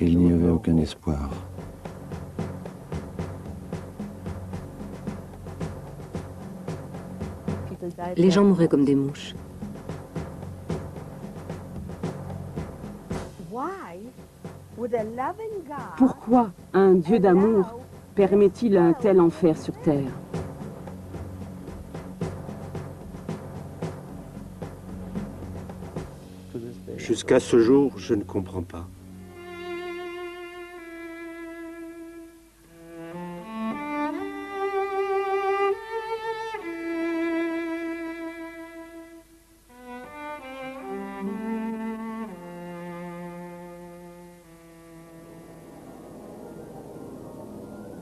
Il n'y avait aucun espoir. Les gens mouraient comme des mouches. Pourquoi un Dieu d'amour permet-il un tel enfer sur terre? Jusqu'à ce jour, je ne comprends pas.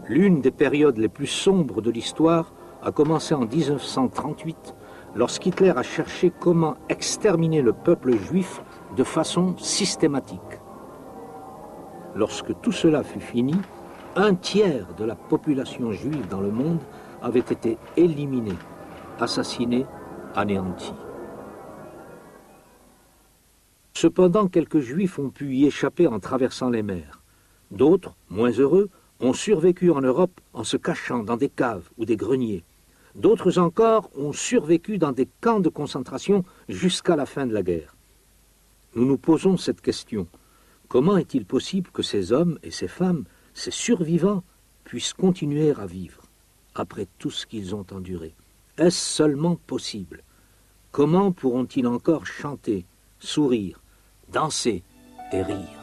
L'une des périodes les plus sombres de l'histoire a commencé en 1938, lorsqu'Hitler a cherché comment exterminer le peuple juif de façon systématique. Lorsque tout cela fut fini, un tiers de la population juive dans le monde avait été éliminée, assassinée, anéantie. Cependant, quelques juifs ont pu y échapper en traversant les mers. D'autres, moins heureux, ont survécu en Europe en se cachant dans des caves ou des greniers. D'autres encore ont survécu dans des camps de concentration jusqu'à la fin de la guerre. Nous nous posons cette question. Comment est-il possible que ces hommes et ces femmes, ces survivants, puissent continuer à vivre après tout ce qu'ils ont enduré? Est-ce seulement possible? Comment pourront-ils encore chanter, sourire, danser et rire?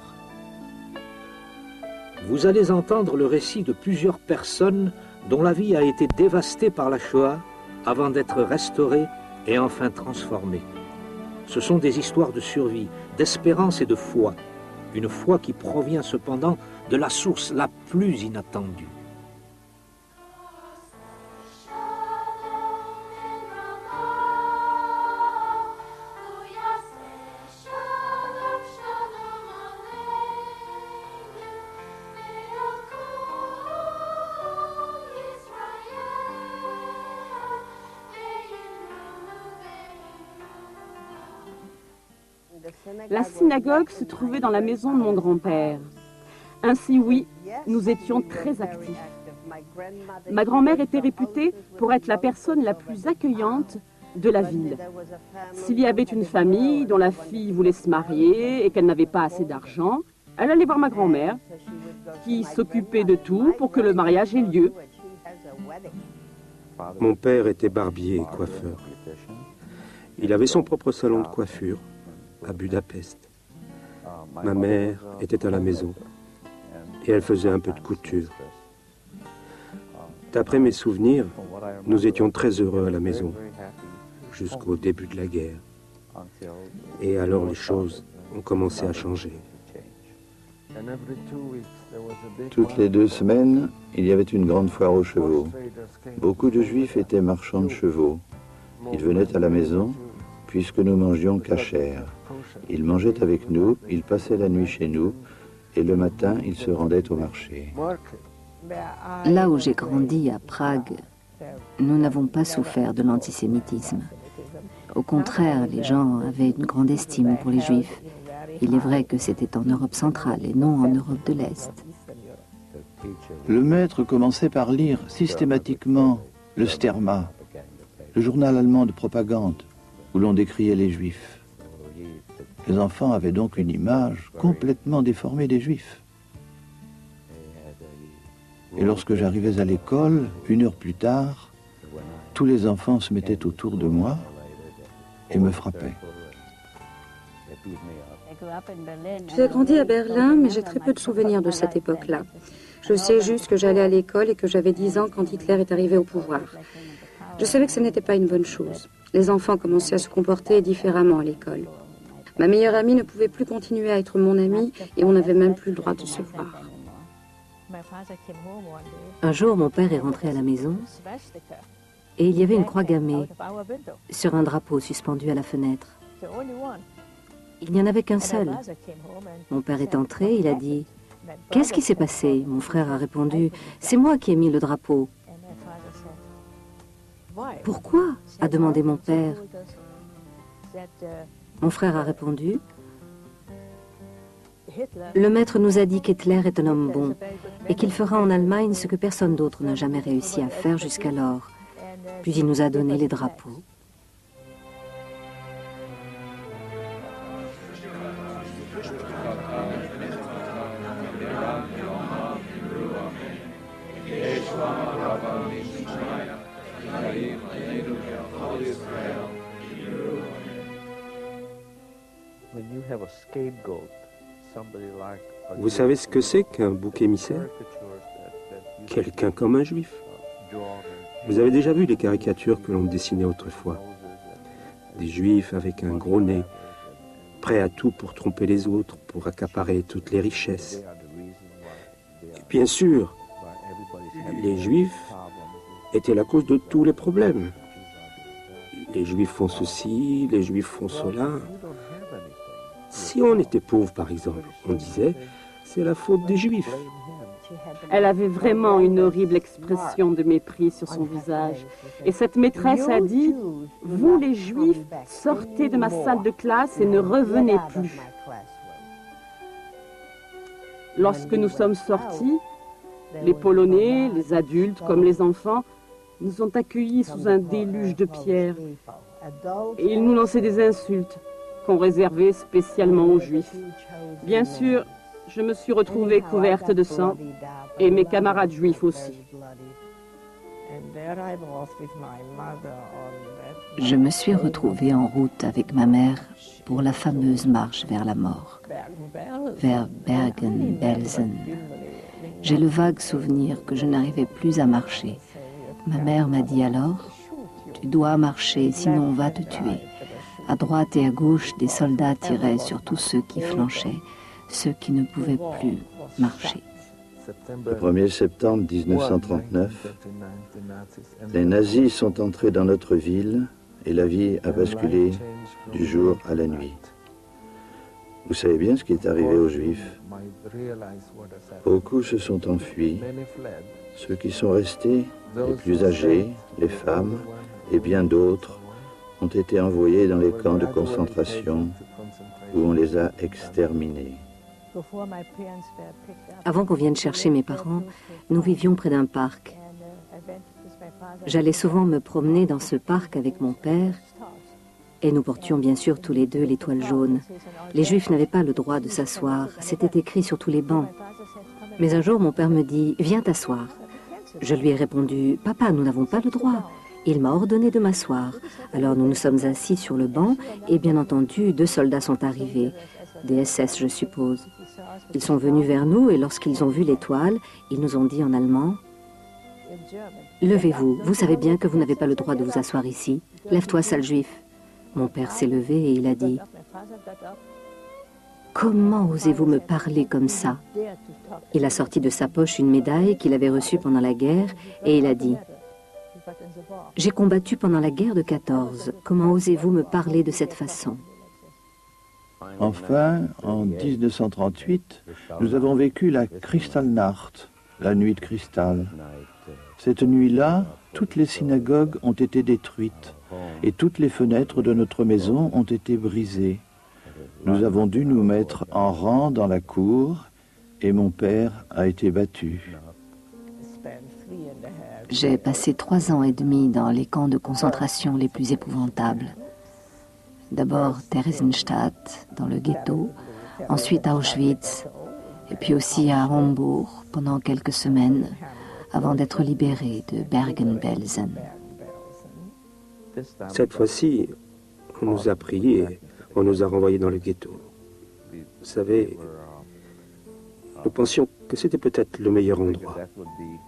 Vous allez entendre le récit de plusieurs personnes dont la vie a été dévastée par la Shoah avant d'être restaurée et enfin transformée. Ce sont des histoires de survie, d'espérance et de foi. Une foi qui provient cependant de la source la plus inattendue. La synagogue se trouvait dans la maison de mon grand-père. Ainsi, oui, nous étions très actifs. Ma grand-mère était réputée pour être la personne la plus accueillante de la ville. S'il y avait une famille dont la fille voulait se marier et qu'elle n'avait pas assez d'argent, elle allait voir ma grand-mère, qui s'occupait de tout pour que le mariage ait lieu. Mon père était barbier et coiffeur. Il avait son propre salon de coiffure à Budapest. Ma mère était à la maison et elle faisait un peu de couture. D'après mes souvenirs, nous étions très heureux à la maison jusqu'au début de la guerre. Et alors les choses ont commencé à changer. Toutes les 2 semaines, il y avait une grande foire aux chevaux. Beaucoup de juifs étaient marchands de chevaux. Ils venaient à la maison, puisque nous mangions kasher. Ils mangeaient avec nous, ils passaient la nuit chez nous, et le matin, ils se rendaient au marché. Là où j'ai grandi, à Prague, nous n'avons pas souffert de l'antisémitisme. Au contraire, les gens avaient une grande estime pour les Juifs. Il est vrai que c'était en Europe centrale et non en Europe de l'Est. Le maître commençait par lire systématiquement le Sterma, le journal allemand de propagande, où l'on décriait les Juifs. Les enfants avaient donc une image complètement déformée des Juifs. Et lorsque j'arrivais à l'école, 1 heure plus tard, tous les enfants se mettaient autour de moi et me frappaient. J'ai grandi à Berlin, mais j'ai très peu de souvenirs de cette époque-là. Je sais juste que j'allais à l'école et que j'avais 10 ans quand Hitler est arrivé au pouvoir. Je savais que ce n'était pas une bonne chose. Les enfants commençaient à se comporter différemment à l'école. Ma meilleure amie ne pouvait plus continuer à être mon amie et on n'avait même plus le droit de se voir. Un jour, mon père est rentré à la maison et il y avait une croix gammée sur un drapeau suspendu à la fenêtre. Il n'y en avait qu'un seul. Mon père est entré, il a dit « Qu'est-ce qui s'est passé ?» Mon frère a répondu « C'est moi qui ai mis le drapeau. » « Pourquoi ?» a demandé mon père. Mon frère a répondu Le maître nous a dit qu'Hitler est un homme bon et qu'il fera en Allemagne ce que personne d'autre n'a jamais réussi à faire jusqu'alors. Puis il nous a donné les drapeaux. Vous savez ce que c'est qu'un bouc émissaire? Quelqu'un comme un juif. Vous avez déjà vu les caricatures que l'on dessinait autrefois? Des juifs avec un gros nez, prêts à tout pour tromper les autres, pour accaparer toutes les richesses. Et bien sûr, les juifs étaient la cause de tous les problèmes. Les juifs font ceci, les juifs font cela. Si on était pauvre, par exemple, on disait, c'est la faute des juifs. Elle avait vraiment une horrible expression de mépris sur son visage. Et cette maîtresse a dit, « Vous les Juifs, sortez de ma salle de classe et ne revenez plus. » Lorsque nous sommes sortis, les Polonais, les adultes comme les enfants, nous ont accueillis sous un déluge de pierres. Et ils nous lançaient des insultes qu'on réservait spécialement aux Juifs. Bien sûr, je me suis retrouvée couverte de sang, et mes camarades juifs aussi. Je me suis retrouvée en route avec ma mère pour la fameuse marche vers la mort, vers Bergen-Belsen. J'ai le vague souvenir que je n'arrivais plus à marcher. Ma mère m'a dit alors, « Tu dois marcher, sinon on va te tuer. » À droite et à gauche, des soldats tiraient sur tous ceux qui flanchaient, ceux qui ne pouvaient plus marcher. Le 1er septembre 1939, les nazis sont entrés dans notre ville et la vie a basculé du jour à la nuit. Vous savez bien ce qui est arrivé aux Juifs. Beaucoup se sont enfuis. Ceux qui sont restés, les plus âgés, les femmes et bien d'autres, ont été envoyés dans les camps de concentration où on les a exterminés. Avant qu'on vienne chercher mes parents, nous vivions près d'un parc. J'allais souvent me promener dans ce parc avec mon père et nous portions bien sûr tous les deux l'étoile jaune. Les Juifs n'avaient pas le droit de s'asseoir, c'était écrit sur tous les bancs. Mais un jour, mon père me dit « Viens t'asseoir ». Je lui ai répondu « Papa, nous n'avons pas le droit ». Il m'a ordonné de m'asseoir. Alors nous nous sommes assis sur le banc et bien entendu, 2 soldats sont arrivés. Des SS, je suppose. Ils sont venus vers nous et lorsqu'ils ont vu l'étoile, ils nous ont dit en allemand « Levez-vous, vous savez bien que vous n'avez pas le droit de vous asseoir ici. Lève-toi, sale juif. » Mon père s'est levé et il a dit « Comment osez-vous me parler comme ça ?» Il a sorti de sa poche une médaille qu'il avait reçue pendant la guerre et il a dit « J'ai combattu pendant la guerre de 14. Comment osez-vous me parler de cette façon ?» Enfin, en 1938, nous avons vécu la Kristallnacht, la nuit de cristal. Cette nuit-là, toutes les synagogues ont été détruites et toutes les fenêtres de notre maison ont été brisées. Nous avons dû nous mettre en rang dans la cour et mon père a été battu. J'ai passé 3 ans et demi dans les camps de concentration les plus épouvantables. D'abord Theresienstadt, dans le ghetto, ensuite à Auschwitz, et puis aussi à Hambourg pendant quelques semaines, avant d'être libéré de Bergen-Belsen. Cette fois-ci, on nous a pris et on nous a renvoyés dans le ghetto. Vous savez, nous pensions que c'était peut-être le meilleur endroit,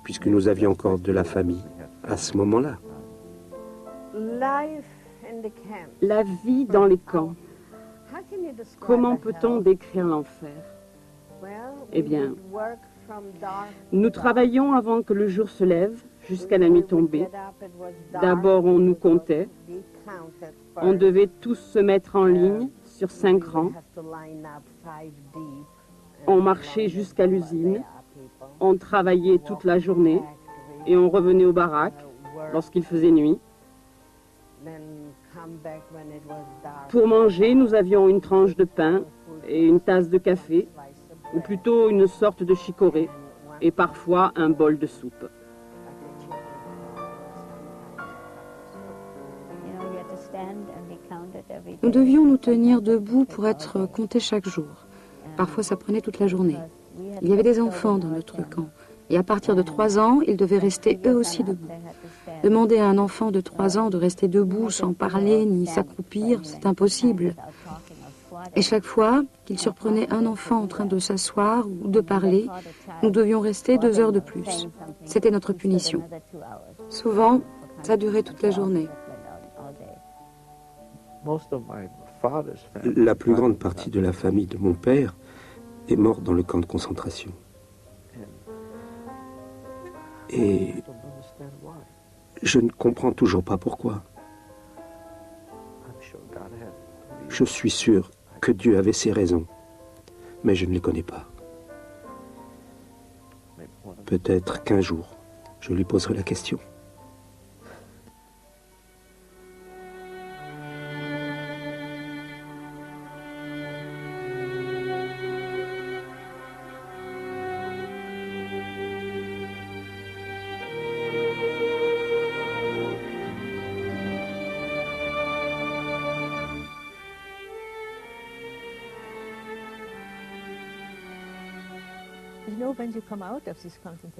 puisque nous avions encore de la famille à ce moment-là. La vie dans les camps. Comment peut-on décrire l'enfer? Eh bien, nous travaillions avant que le jour se lève, jusqu'à la nuit tombée. D'abord, on nous comptait. On devait tous se mettre en ligne sur 5 rangs. On marchait jusqu'à l'usine. On travaillait toute la journée et on revenait aux baraques lorsqu'il faisait nuit. Pour manger, nous avions une tranche de pain et une tasse de café, ou plutôt une sorte de chicorée, et parfois un bol de soupe. Nous devions nous tenir debout pour être comptés chaque jour. Parfois, ça prenait toute la journée. Il y avait des enfants dans notre camp. Et à partir de 3 ans, ils devaient rester eux aussi debout. Demander à un enfant de 3 ans de rester debout sans parler ni s'accroupir, c'est impossible. Et chaque fois qu'il surprenait un enfant en train de s'asseoir ou de parler, nous devions rester 2 heures de plus. C'était notre punition. Souvent, ça durait toute la journée. La plus grande partie de la famille de mon père est morte dans le camp de concentration. Et je ne comprends toujours pas pourquoi. Je suis sûr que Dieu avait ses raisons, mais je ne les connais pas. Peut-être qu'un jour, je lui poserai la question.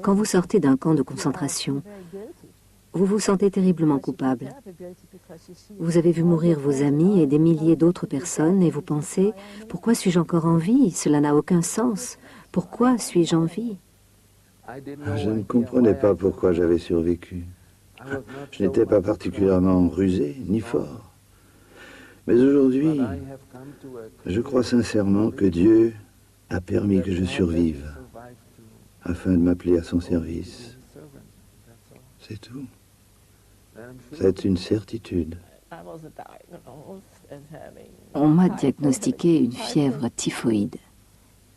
Quand vous sortez d'un camp de concentration, vous vous sentez terriblement coupable. Vous avez vu mourir vos amis et des milliers d'autres personnes et vous pensez « Pourquoi suis-je encore en vie? Cela n'a aucun sens. Pourquoi suis-je en vie ?» Je ne comprenais pas pourquoi j'avais survécu. Je n'étais pas particulièrement rusé ni fort. Mais aujourd'hui, je crois sincèrement que Dieu a permis que je survive afin de m'appeler à son service. C'est tout. C'est une certitude. On m'a diagnostiqué une fièvre typhoïde,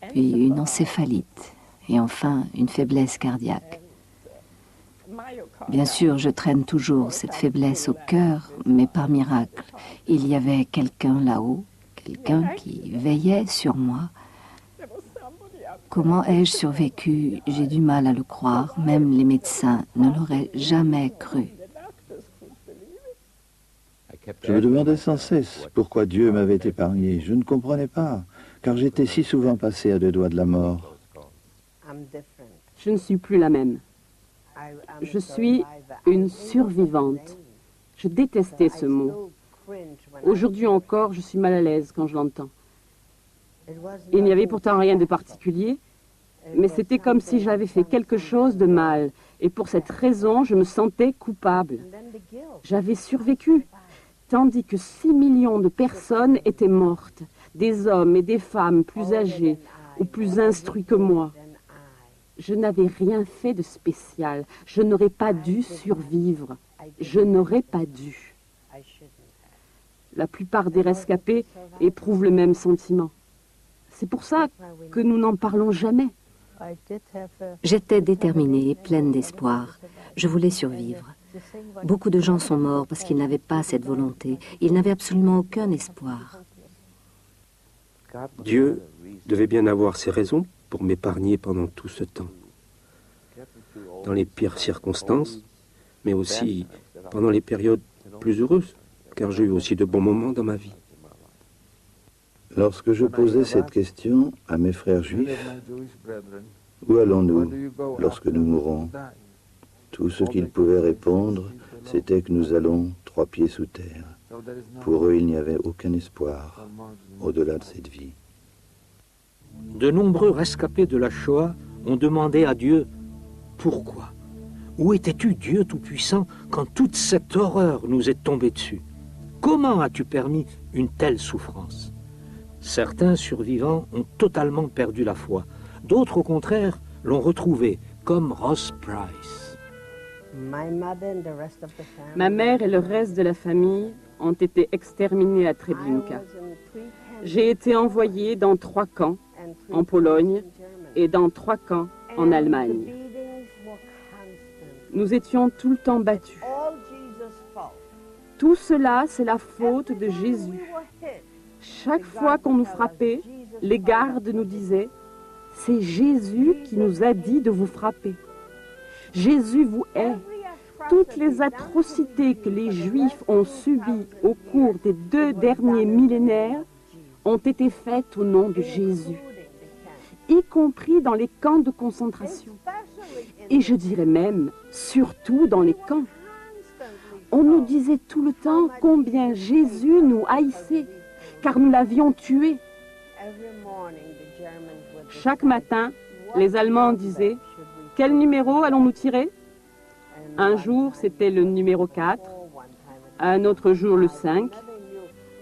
puis une encéphalite et enfin une faiblesse cardiaque. Bien sûr, je traîne toujours cette faiblesse au cœur, mais par miracle, il y avait quelqu'un là-haut, quelqu'un qui veillait sur moi. Comment ai-je survécu? J'ai du mal à le croire, même les médecins ne l'auraient jamais cru. Je me demandais sans cesse pourquoi Dieu m'avait épargné. Je ne comprenais pas, car j'étais si souvent passé à 2 doigts de la mort. Je ne suis plus la même. Je suis une survivante. Je détestais ce mot. Aujourd'hui encore, je suis mal à l'aise quand je l'entends. Il n'y avait pourtant rien de particulier, mais c'était comme si j'avais fait quelque chose de mal. Et pour cette raison, je me sentais coupable. J'avais survécu, tandis que 6 millions de personnes étaient mortes, des hommes et des femmes plus âgés ou plus instruits que moi. Je n'avais rien fait de spécial. Je n'aurais pas dû survivre. Je n'aurais pas dû. La plupart des rescapés éprouvent le même sentiment. C'est pour ça que nous n'en parlons jamais. J'étais déterminée et pleine d'espoir. Je voulais survivre. Beaucoup de gens sont morts parce qu'ils n'avaient pas cette volonté. Ils n'avaient absolument aucun espoir. Dieu devait bien avoir ses raisons pour m'épargner pendant tout ce temps. Dans les pires circonstances, mais aussi pendant les périodes plus heureuses, car j'ai eu aussi de bons moments dans ma vie. Lorsque je posais cette question à mes frères juifs, où allons-nous lorsque nous mourrons? Tout ce qu'ils pouvaient répondre, c'était que nous allons 3 pieds sous terre. Pour eux, il n'y avait aucun espoir au-delà de cette vie. De nombreux rescapés de la Shoah ont demandé à Dieu « Pourquoi? Où étais-tu, Dieu Tout-Puissant, quand toute cette horreur nous est tombée dessus? Comment as-tu permis une telle souffrance ?» Certains survivants ont totalement perdu la foi. D'autres, au contraire, l'ont retrouvée, comme Ross Price. Ma mère et le reste de la famille ont été exterminés à Treblinka. J'ai été envoyée dans 3 camps, en Pologne, et dans 3 camps en Allemagne. Nous étions tout le temps battus. Tout cela, c'est la faute de Jésus. Chaque fois qu'on nous frappait, les gardes nous disaient, « C'est Jésus qui nous a dit de vous frapper. Jésus vous hait. » Toutes les atrocités que les Juifs ont subies au cours des 2 derniers millénaires ont été faites au nom de Jésus, y compris dans les camps de concentration. Et je dirais même, surtout dans les camps. On nous disait tout le temps combien Jésus nous haïssait, car nous l'avions tué. Chaque matin, les Allemands disaient, « Quel numéro allons-nous tirer ?» Un jour, c'était le numéro 4, un autre jour le 5.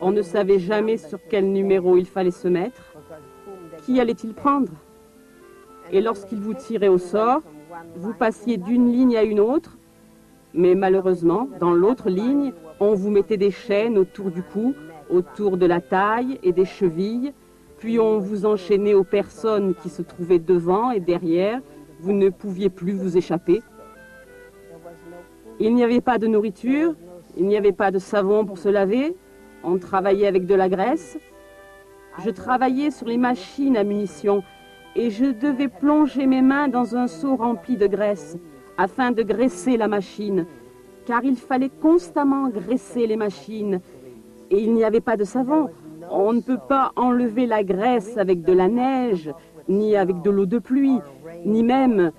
On ne savait jamais sur quel numéro il fallait se mettre. Qui allait-il prendre? Et lorsqu'il vous tirait au sort, vous passiez d'une ligne à une autre, mais malheureusement, dans l'autre ligne, on vous mettait des chaînes autour du cou, autour de la taille et des chevilles, puis on vous enchaînait aux personnes qui se trouvaient devant et derrière. Vous ne pouviez plus vous échapper. Il n'y avait pas de nourriture, il n'y avait pas de savon pour se laver, on travaillait avec de la graisse. Je travaillais sur les machines à munitions et je devais plonger mes mains dans un seau rempli de graisse afin de graisser la machine, car il fallait constamment graisser les machines et il n'y avait pas de savon. On ne peut pas enlever la graisse avec de la neige, ni avec de l'eau de pluie, ni même,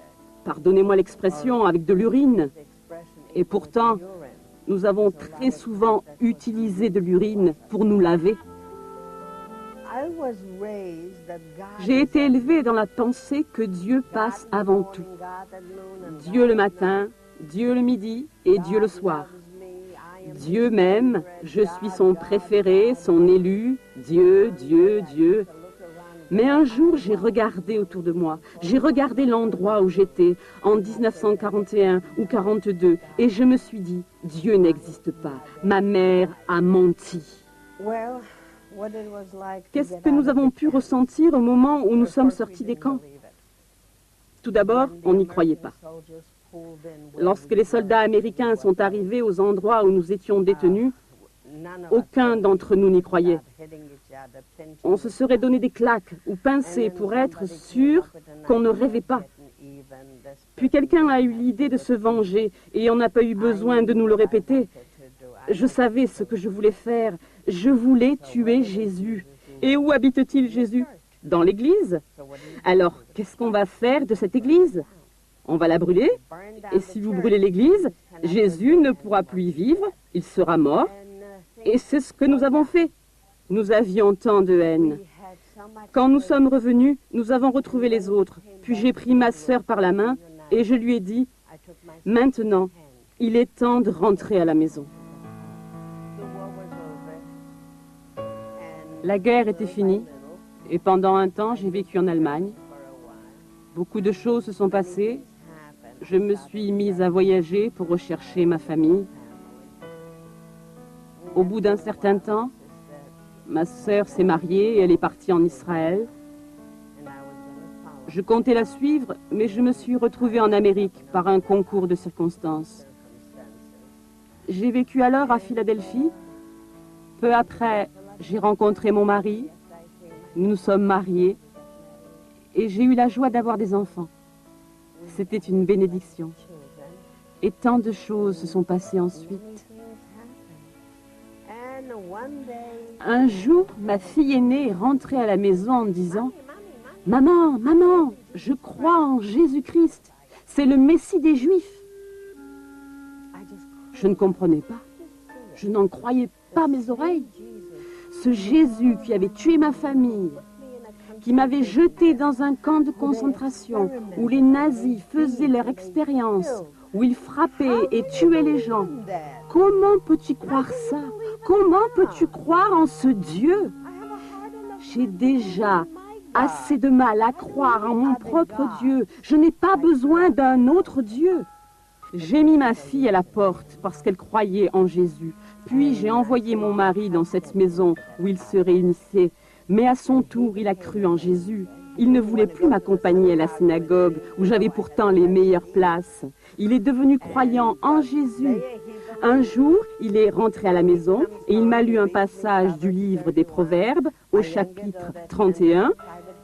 pardonnez-moi l'expression, avec de l'urine. Et pourtant, nous avons très souvent utilisé de l'urine pour nous laver. J'ai été élevée dans la pensée que Dieu passe avant tout. Dieu le matin, Dieu le midi et Dieu le soir. Dieu m'aime, je suis son préféré, son élu, Dieu, Dieu, Dieu. Mais un jour, j'ai regardé autour de moi. J'ai regardé l'endroit où j'étais en 1941 ou 42 et je me suis dit, Dieu n'existe pas. Ma mère a menti. Qu'est-ce que nous avons pu ressentir au moment où nous sommes sortis des camps? Tout d'abord, on n'y croyait pas. Lorsque les soldats américains sont arrivés aux endroits où nous étions détenus, aucun d'entre nous n'y croyait. On se serait donné des claques ou pincés pour être sûr qu'on ne rêvait pas. Puis quelqu'un a eu l'idée de se venger et on n'a pas eu besoin de nous le répéter. Je savais ce que je voulais faire. Je voulais tuer Jésus. Et où habite-t-il Jésus? Dans l'église. Alors, qu'est-ce qu'on va faire de cette église? On va la brûler. Et si vous brûlez l'église, Jésus ne pourra plus y vivre. Il sera mort. Et c'est ce que nous avons fait. Nous avions tant de haine. Quand nous sommes revenus, nous avons retrouvé les autres. Puis j'ai pris ma sœur par la main et je lui ai dit, « Maintenant, il est temps de rentrer à la maison. » La guerre était finie et pendant un temps, j'ai vécu en Allemagne. Beaucoup de choses se sont passées. Je me suis mise à voyager pour rechercher ma famille. Au bout d'un certain temps, ma sœur s'est mariée et elle est partie en Israël. Je comptais la suivre, mais je me suis retrouvée en Amérique par un concours de circonstances. J'ai vécu alors à Philadelphie. Peu après, j'ai rencontré mon mari. Nous nous sommes mariés et j'ai eu la joie d'avoir des enfants. C'était une bénédiction. Et tant de choses se sont passées ensuite. Un jour, ma fille aînée est rentrée à la maison en disant « Maman, maman, je crois en Jésus-Christ. C'est le Messie des Juifs. » Je ne comprenais pas. Je n'en croyais pas mes oreilles. Ce Jésus qui avait tué ma famille, qui m'avait jeté dans un camp de concentration où les nazis faisaient leur expérience, où ils frappaient et tuaient les gens. Comment peux-tu croire ça? Comment peux-tu croire en ce Dieu? J'ai déjà assez de mal à croire en mon propre Dieu. Je n'ai pas besoin d'un autre Dieu. J'ai mis ma fille à la porte parce qu'elle croyait en Jésus. Puis j'ai envoyé mon mari dans cette maison où ils se réunissaient. Mais à son tour, il a cru en Jésus. Il ne voulait plus m'accompagner à la synagogue où j'avais pourtant les meilleures places. Il est devenu croyant en Jésus. Un jour, il est rentré à la maison et il m'a lu un passage du livre des Proverbes au chapitre 31.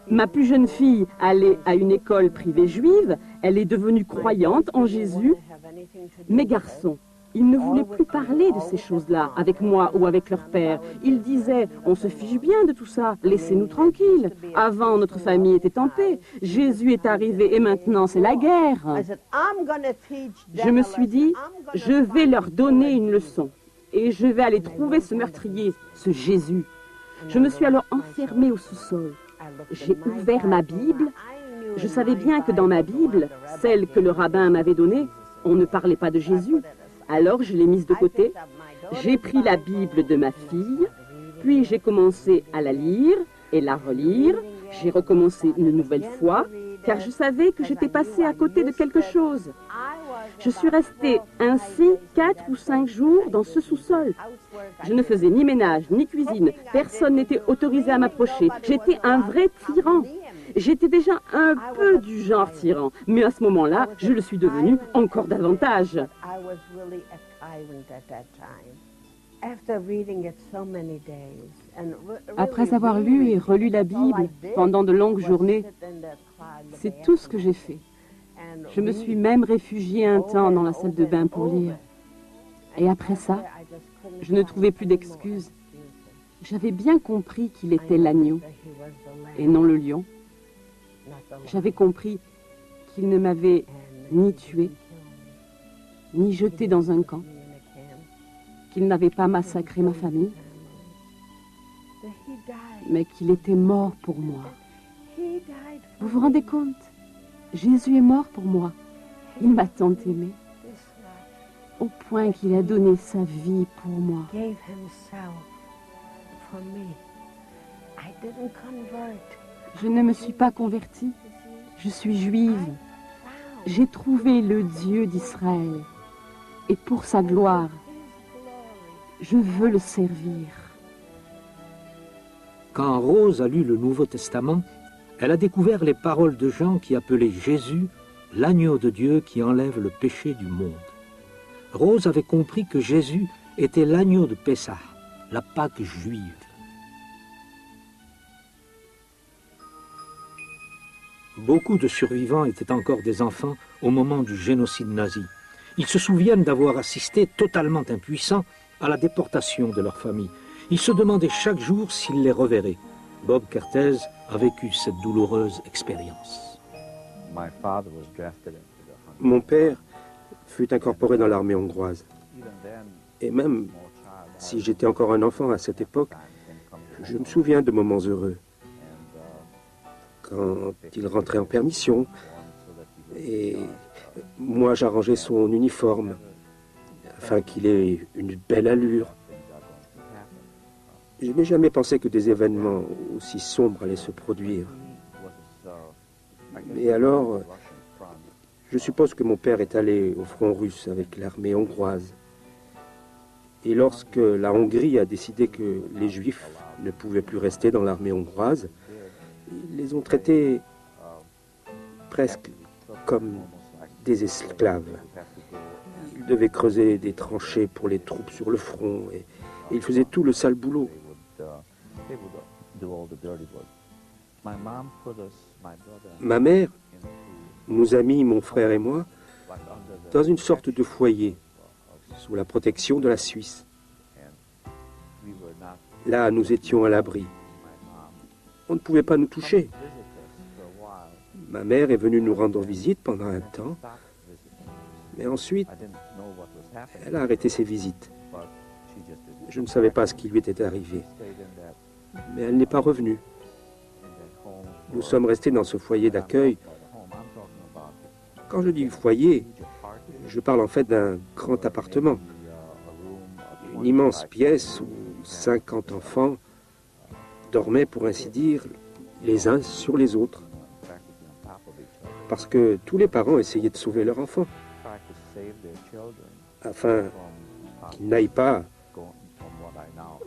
Ma plus jeune fille allait à une école privée juive. Elle est devenue croyante en Jésus. Mes garçons, ils ne voulaient plus parler de ces choses-là avec moi ou avec leur père. Ils disaient, on se fiche bien de tout ça, laissez-nous tranquilles. Avant, notre famille était en paix. Jésus est arrivé et maintenant, c'est la guerre. Je me suis dit, je vais leur donner une leçon. Et je vais aller trouver ce meurtrier, ce Jésus. Je me suis alors enfermée au sous-sol. J'ai ouvert ma Bible. Je savais bien que dans ma Bible, celle que le rabbin m'avait donnée, on ne parlait pas de Jésus. Alors je l'ai mise de côté. J'ai pris la Bible de ma fille, puis j'ai commencé à la lire et la relire. J'ai recommencé une nouvelle fois, car je savais que j'étais passée à côté de quelque chose. Je suis restée ainsi 4 ou 5 jours dans ce sous-sol. Je ne faisais ni ménage, ni cuisine. Personne n'était autorisé à m'approcher. J'étais un vrai tyran. J'étais déjà un peu du genre tyran, mais à ce moment-là, je le suis devenu encore davantage. Après avoir lu et relu la Bible pendant de longues journées, c'est tout ce que j'ai fait. Je me suis même réfugiée un temps dans la salle de bain pour lire. Et après ça, je ne trouvais plus d'excuses. J'avais bien compris qu'il était l'agneau et non le lion. J'avais compris qu'il ne m'avait ni tué, ni jeté dans un camp, qu'il n'avait pas massacré ma famille, mais qu'il était mort pour moi. Vous vous rendez compte? Jésus est mort pour moi. Il m'a tant aimé, au point qu'il a donné sa vie pour moi. Je ne me suis pas convertie, je suis juive. J'ai trouvé le Dieu d'Israël et pour sa gloire, je veux le servir. Quand Rose a lu le Nouveau Testament, elle a découvert les paroles de Jean qui appelait Jésus l'agneau de Dieu qui enlève le péché du monde. Rose avait compris que Jésus était l'agneau de Pessah, la Pâque juive. Beaucoup de survivants étaient encore des enfants au moment du génocide nazi. Ils se souviennent d'avoir assisté, totalement impuissants, à la déportation de leur famille. Ils se demandaient chaque jour s'ils les reverraient. Bob Kertész a vécu cette douloureuse expérience. Mon père fut incorporé dans l'armée hongroise. Et même si j'étais encore un enfant à cette époque, je me souviens de moments heureux. Quand il rentrait en permission, et moi j'arrangeais son uniforme, afin qu'il ait une belle allure. Je n'ai jamais pensé que des événements aussi sombres allaient se produire. Et alors, je suppose que mon père est allé au front russe avec l'armée hongroise. Et lorsque la Hongrie a décidé que les Juifs ne pouvaient plus rester dans l'armée hongroise, ils les ont traités presque comme des esclaves. Ils devaient creuser des tranchées pour les troupes sur le front et ils faisaient tout le sale boulot. Ma mère nous a mis, mon frère et moi, dans une sorte de foyer sous la protection de la Suisse. Là, nous étions à l'abri. On ne pouvait pas nous toucher. Ma mère est venue nous rendre visite pendant un temps, mais ensuite, elle a arrêté ses visites. Je ne savais pas ce qui lui était arrivé, mais elle n'est pas revenue. Nous sommes restés dans ce foyer d'accueil. Quand je dis foyer, je parle en fait d'un grand appartement. Une immense pièce où 50 enfants dormaient, pour ainsi dire, les uns sur les autres. Parce que tous les parents essayaient de sauver leur enfant, afin qu'ils n'aillent pas,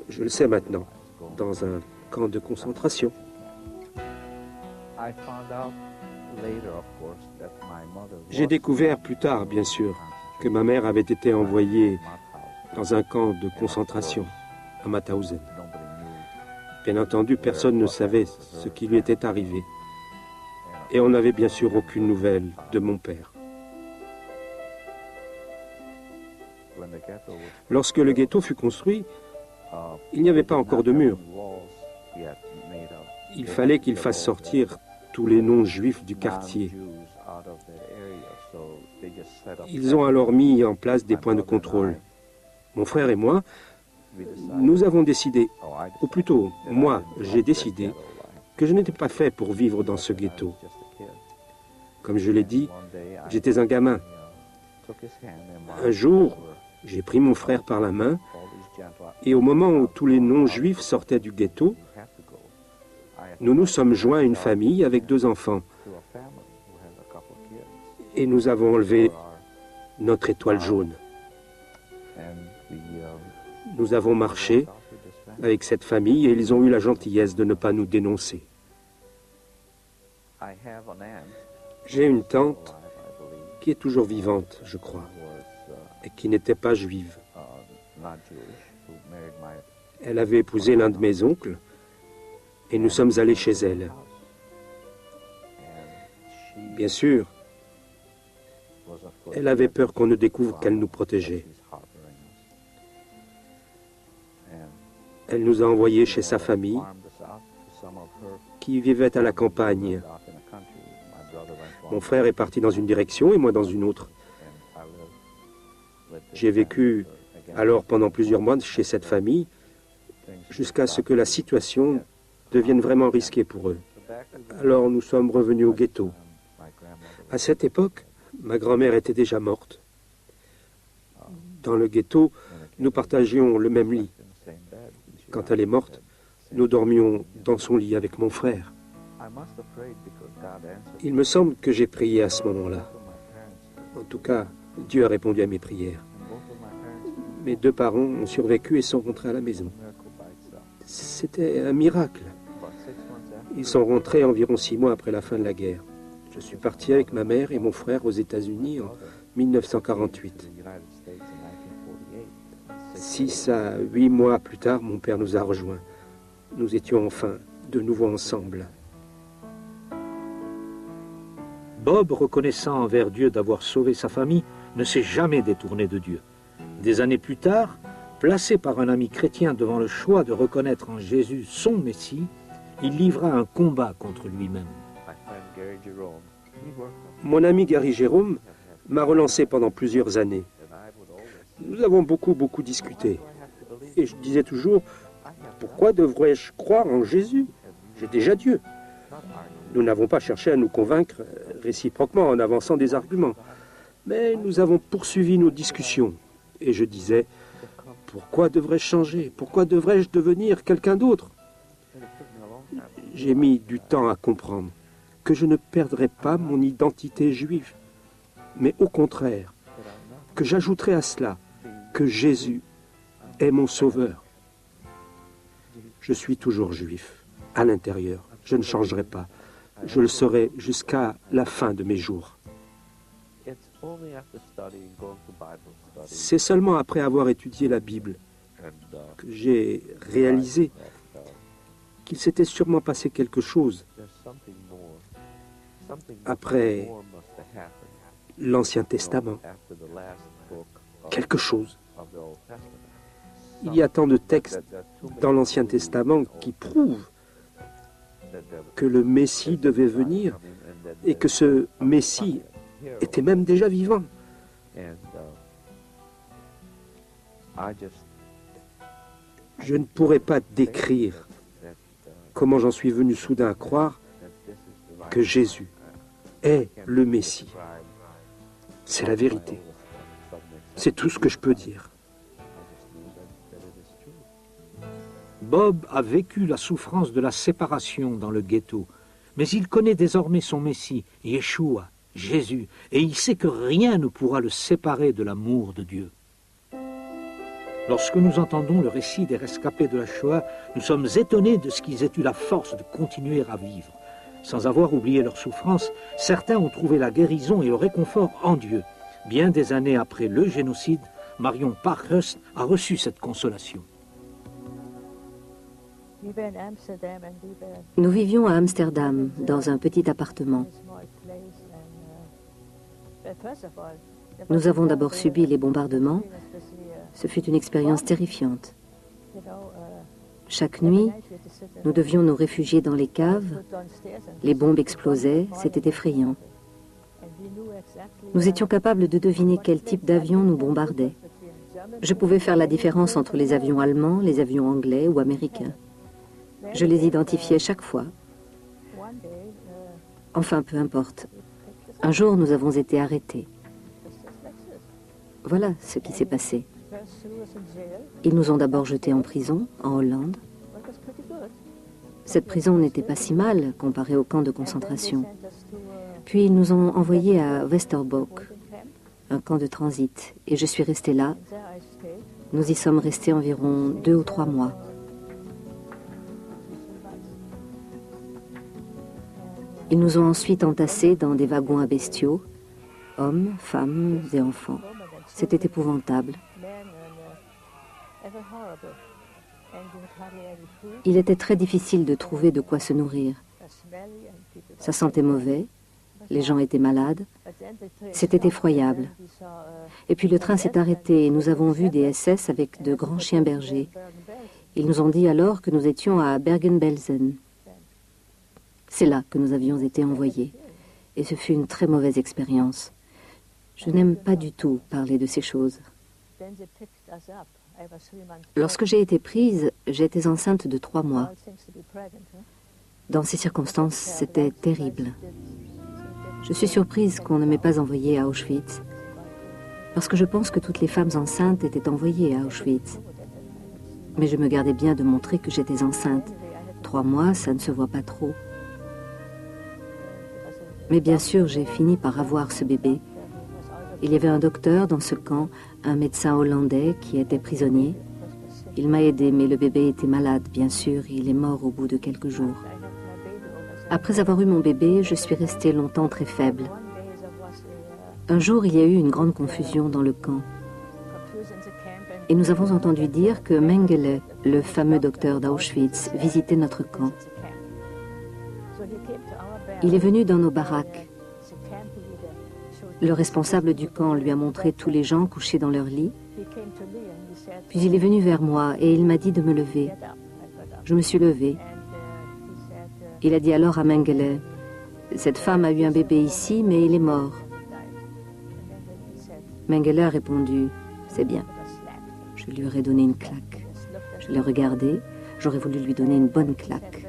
je le sais maintenant, dans un camp de concentration. J'ai découvert plus tard, bien sûr, que ma mère avait été envoyée dans un camp de concentration à Mauthausen. Bien entendu, personne ne savait ce qui lui était arrivé. Et on n'avait bien sûr aucune nouvelle de mon père. Lorsque le ghetto fut construit, il n'y avait pas encore de mur. Il fallait qu'il fasse sortir tous les non-juifs du quartier. Ils ont alors mis en place des points de contrôle. Mon frère et moi, nous avons décidé, ou plutôt, moi, j'ai décidé que je n'étais pas fait pour vivre dans ce ghetto. Comme je l'ai dit, j'étais un gamin. Un jour, j'ai pris mon frère par la main, et au moment où tous les non-juifs sortaient du ghetto, nous nous sommes joints à une famille avec 2 enfants. Et nous avons enlevé notre étoile jaune. Nous avons marché avec cette famille et ils ont eu la gentillesse de ne pas nous dénoncer. J'ai une tante qui est toujours vivante, je crois, et qui n'était pas juive. Elle avait épousé l'un de mes oncles et nous sommes allés chez elle. Bien sûr, elle avait peur qu'on ne découvre qu'elle nous protégeait. Elle nous a envoyés chez sa famille, qui vivait à la campagne. Mon frère est parti dans une direction et moi dans une autre. J'ai vécu alors pendant plusieurs mois chez cette famille, jusqu'à ce que la situation devienne vraiment risquée pour eux. Alors nous sommes revenus au ghetto. À cette époque, ma grand-mère était déjà morte. Dans le ghetto, nous partagions le même lit. Quand elle est morte, nous dormions dans son lit avec mon frère. Il me semble que j'ai prié à ce moment-là. En tout cas, Dieu a répondu à mes prières. Mes 2 parents ont survécu et sont rentrés à la maison. C'était un miracle. Ils sont rentrés environ 6 mois après la fin de la guerre. Je suis parti avec ma mère et mon frère aux États-Unis en 1948. 6 à 8 mois plus tard, mon père nous a rejoints. Nous étions enfin de nouveau ensemble. Bob, reconnaissant envers Dieu d'avoir sauvé sa famille, ne s'est jamais détourné de Dieu. Des années plus tard, placé par un ami chrétien devant le choix de reconnaître en Jésus son Messie, il livra un combat contre lui-même. Mon ami Gary Jérôme m'a relancé pendant plusieurs années. Nous avons beaucoup discuté. Et je disais toujours, pourquoi devrais-je croire en Jésus? J'ai déjà Dieu. Nous n'avons pas cherché à nous convaincre réciproquement en avançant des arguments. Mais nous avons poursuivi nos discussions. Et je disais, pourquoi devrais-je changer? Pourquoi devrais-je devenir quelqu'un d'autre? J'ai mis du temps à comprendre que je ne perdrais pas mon identité juive, mais au contraire, que j'ajouterais à cela que Jésus est mon sauveur. Je suis toujours juif, à l'intérieur. Je ne changerai pas. Je le serai jusqu'à la fin de mes jours. C'est seulement après avoir étudié la Bible que j'ai réalisé qu'il s'était sûrement passé quelque chose après l'Ancien Testament. Quelque chose. Il y a tant de textes dans l'Ancien Testament qui prouvent que le Messie devait venir et que ce Messie était même déjà vivant. Je ne pourrais pas décrire comment j'en suis venu soudain à croire que Jésus est le Messie. C'est la vérité. C'est tout ce que je peux dire. Bob a vécu la souffrance de la séparation dans le ghetto, mais il connaît désormais son Messie, Yeshua, Jésus, et il sait que rien ne pourra le séparer de l'amour de Dieu. Lorsque nous entendons le récit des rescapés de la Shoah, nous sommes étonnés de ce qu'ils aient eu la force de continuer à vivre. Sans avoir oublié leur souffrance, certains ont trouvé la guérison et le réconfort en Dieu. Bien des années après le génocide, Marion Parkhurst a reçu cette consolation. Nous vivions à Amsterdam, dans un petit appartement. Nous avons d'abord subi les bombardements. Ce fut une expérience terrifiante. Chaque nuit, nous devions nous réfugier dans les caves. Les bombes explosaient, c'était effrayant. Nous étions capables de deviner quel type d'avion nous bombardait. Je pouvais faire la différence entre les avions allemands, les avions anglais ou américains. Je les identifiais chaque fois. Enfin, peu importe. Un jour, nous avons été arrêtés. Voilà ce qui s'est passé. Ils nous ont d'abord jetés en prison, en Hollande. Cette prison n'était pas si mal comparée au camp de concentration. Puis ils nous ont envoyés à Westerbork, un camp de transit, et je suis restée là. Nous y sommes restés environ 2 ou 3 mois. Ils nous ont ensuite entassés dans des wagons à bestiaux, hommes, femmes et enfants. C'était épouvantable. Il était très difficile de trouver de quoi se nourrir. Ça sentait mauvais, les gens étaient malades, c'était effroyable. Et puis le train s'est arrêté et nous avons vu des SS avec de grands chiens bergers. Ils nous ont dit alors que nous étions à Bergen-Belsen. C'est là que nous avions été envoyés. Et ce fut une très mauvaise expérience. Je n'aime pas du tout parler de ces choses. Lorsque j'ai été prise, j'étais enceinte de 3 mois. Dans ces circonstances, c'était terrible. Je suis surprise qu'on ne m'ait pas envoyée à Auschwitz, parce que je pense que toutes les femmes enceintes étaient envoyées à Auschwitz. Mais je me gardais bien de montrer que j'étais enceinte. 3 mois, ça ne se voit pas trop. Mais bien sûr, j'ai fini par avoir ce bébé. Il y avait un docteur dans ce camp, un médecin hollandais qui était prisonnier. Il m'a aidé, mais le bébé était malade, bien sûr, et il est mort au bout de quelques jours. Après avoir eu mon bébé, je suis restée longtemps très faible. Un jour, il y a eu une grande confusion dans le camp. Et nous avons entendu dire que Mengele, le fameux docteur d'Auschwitz, visitait notre camp. Il est venu dans nos baraques. Le responsable du camp lui a montré tous les gens couchés dans leur lit. Puis il est venu vers moi et il m'a dit de me lever. Je me suis levée. Il a dit alors à Mengele, « Cette femme a eu un bébé ici, mais il est mort. » Mengele a répondu, « C'est bien. » Je lui aurais donné une claque. Je l'ai regardé, j'aurais voulu lui donner une bonne claque.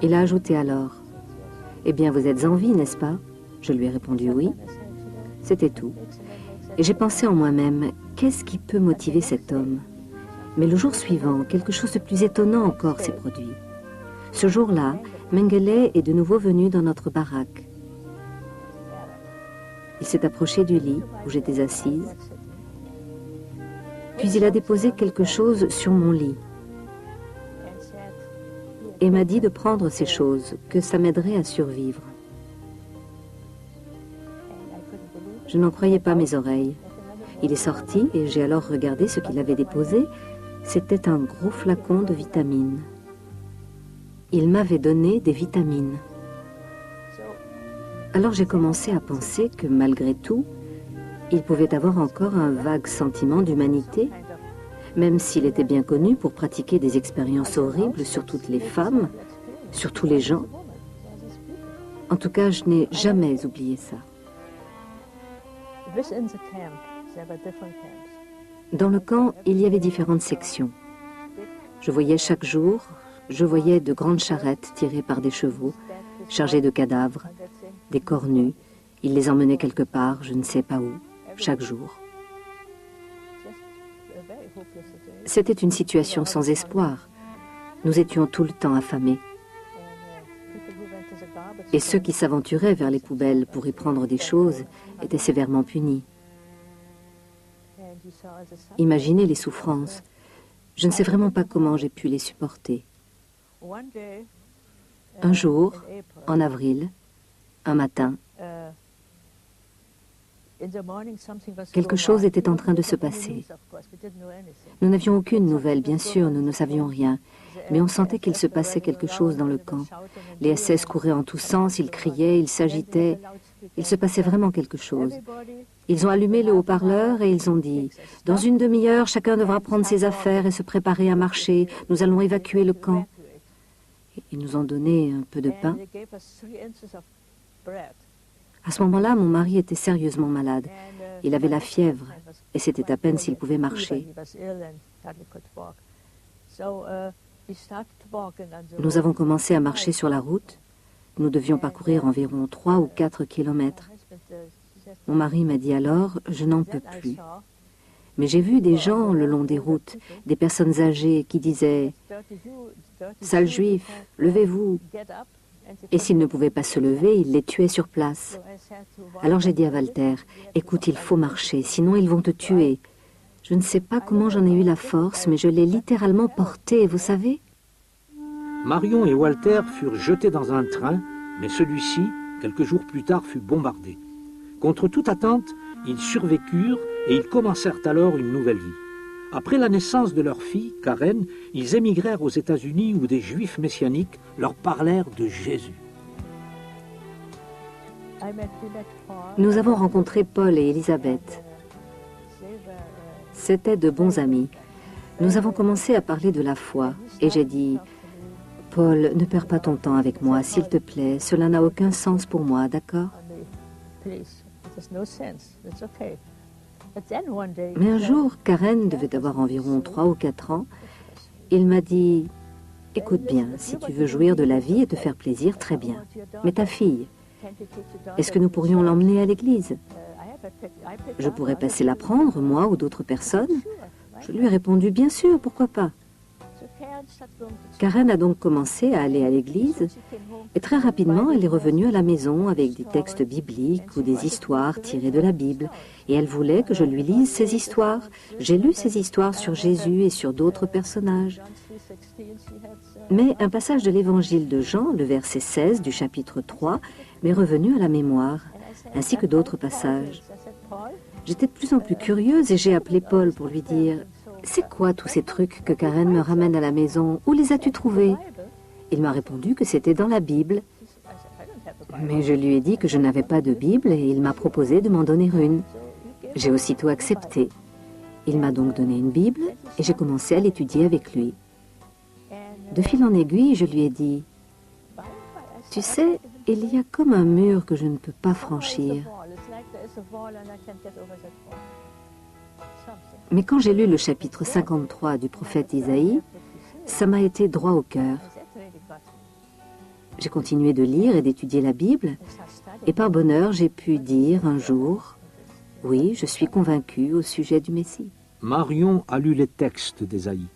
Il a ajouté alors, « Eh bien, vous êtes en vie, n'est-ce pas ?» Je lui ai répondu « Oui. » C'était tout. Et j'ai pensé en moi-même, qu'est-ce qui peut motiver cet homme? Mais le jour suivant, quelque chose de plus étonnant encore s'est produit. Ce jour-là, Mengele est de nouveau venu dans notre baraque. Il s'est approché du lit où j'étais assise, puis il a déposé quelque chose sur mon lit et m'a dit de prendre ces choses, que ça m'aiderait à survivre. Je n'en croyais pas mes oreilles. Il est sorti et j'ai alors regardé ce qu'il avait déposé. C'était un gros flacon de vitamines. Il m'avait donné des vitamines. Alors j'ai commencé à penser que malgré tout, il pouvait avoir encore un vague sentiment d'humanité, même s'il était bien connu pour pratiquer des expériences horribles sur toutes les femmes, sur tous les gens. En tout cas, je n'ai jamais oublié ça. Dans le camp, il y avait différentes sections. Je voyais chaque jour, je voyais de grandes charrettes tirées par des chevaux, chargées de cadavres, des corps nus. Ils les emmenaient quelque part, je ne sais pas où, chaque jour. C'était une situation sans espoir. Nous étions tout le temps affamés. Et ceux qui s'aventuraient vers les poubelles pour y prendre des choses étaient sévèrement punis. Imaginez les souffrances. Je ne sais vraiment pas comment j'ai pu les supporter. Un jour, en avril, un matin, Quelque chose était en train de se passer. Nous n'avions aucune nouvelle, bien sûr, nous ne savions rien. Mais on sentait qu'il se passait quelque chose dans le camp. Les SS couraient en tous sens, ils criaient, ils s'agitaient. Il se passait vraiment quelque chose. Ils ont allumé le haut-parleur et ils ont dit « Dans une demi-heure, chacun devra prendre ses affaires et se préparer à marcher. Nous allons évacuer le camp. » Ils nous ont donné un peu de pain. À ce moment-là, mon mari était sérieusement malade. Il avait la fièvre et c'était à peine s'il pouvait marcher. Nous avons commencé à marcher sur la route. Nous devions parcourir environ 3 ou 4 kilomètres. Mon mari m'a dit alors, je n'en peux plus. Mais j'ai vu des gens le long des routes, des personnes âgées qui disaient « Sales juifs, levez-vous !» Et s'ils ne pouvaient pas se lever, ils les tuaient sur place. Alors j'ai dit à Walter « Écoute, il faut marcher, sinon ils vont te tuer. » Je ne sais pas comment j'en ai eu la force, mais je l'ai littéralement porté, vous savez. Marion et Walter furent jetés dans un train, mais celui-ci, quelques jours plus tard, fut bombardé. Contre toute attente, ils survécurent et ils commencèrent alors une nouvelle vie. Après la naissance de leur fille, Karen, ils émigrèrent aux États-Unis où des Juifs messianiques leur parlèrent de Jésus. Nous avons rencontré Paul et Elisabeth. C'étaient de bons amis. Nous avons commencé à parler de la foi et j'ai dit « Paul, ne perds pas ton temps avec moi, s'il te plaît. Cela n'a aucun sens pour moi, d'accord ?» Mais un jour, Karen devait avoir environ 3 ou 4 ans. Il m'a dit « Écoute bien, si tu veux jouir de la vie et te faire plaisir, très bien. Mais ta fille, est-ce que nous pourrions l'emmener à l'église ? Je pourrais passer la prendre, moi ou d'autres personnes. » Je lui ai répondu « Bien sûr, pourquoi pas ?» Karen a donc commencé à aller à l'église et très rapidement elle est revenue à la maison avec des textes bibliques ou des histoires tirées de la Bible et elle voulait que je lui lise ces histoires. J'ai lu ces histoires sur Jésus et sur d'autres personnages. Mais un passage de l'évangile de Jean, le verset 16 du chapitre 3, m'est revenu à la mémoire, ainsi que d'autres passages. J'étais de plus en plus curieuse et j'ai appelé Paul pour lui dire « C'est quoi tous ces trucs que Karen me ramène à la maison? Où les as-tu trouvés ?» Il m'a répondu que c'était dans la Bible. Mais je lui ai dit que je n'avais pas de Bible et il m'a proposé de m'en donner une. J'ai aussitôt accepté. Il m'a donc donné une Bible et j'ai commencé à l'étudier avec lui. De fil en aiguille, je lui ai dit « Tu sais, il y a comme un mur que je ne peux pas franchir. » Mais quand j'ai lu le chapitre 53 du prophète Isaïe, ça m'a été droit au cœur. J'ai continué de lire et d'étudier la Bible, et par bonheur, j'ai pu dire un jour, oui, je suis convaincue au sujet du Messie. Marion a lu les textes d'Ésaïe.